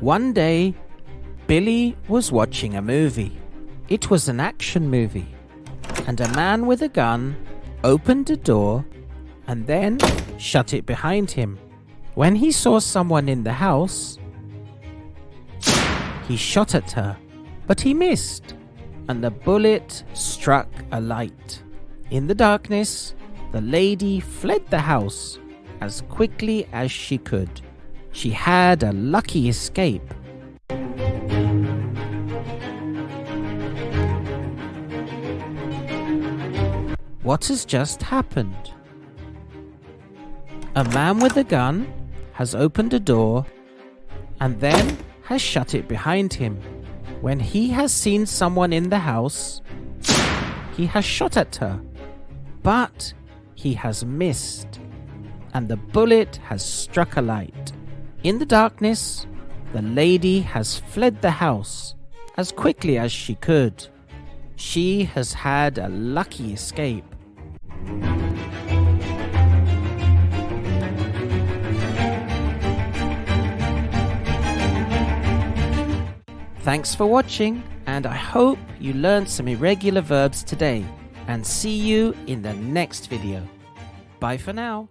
One day, Billy was watching a movie. It was an action movie, and a man with a gun opened a door and then shut it behind him. When he saw someone in the house, he shot at her, but he missed, and the bullet struck a light. In the darkness, the lady fled the house as quickly as she could. She had a lucky escape. What has just happened? A man with a gun has opened a door and then has shut it behind him. When he has seen someone in the house, he has shot at her, but he has missed, and the bullet has struck a light. In the darkness, the lady has fled the house as quickly as she could. She has had a lucky escape. Thanks for watching, and I hope you learned some irregular verbs today, and see you in the next video. Bye for now.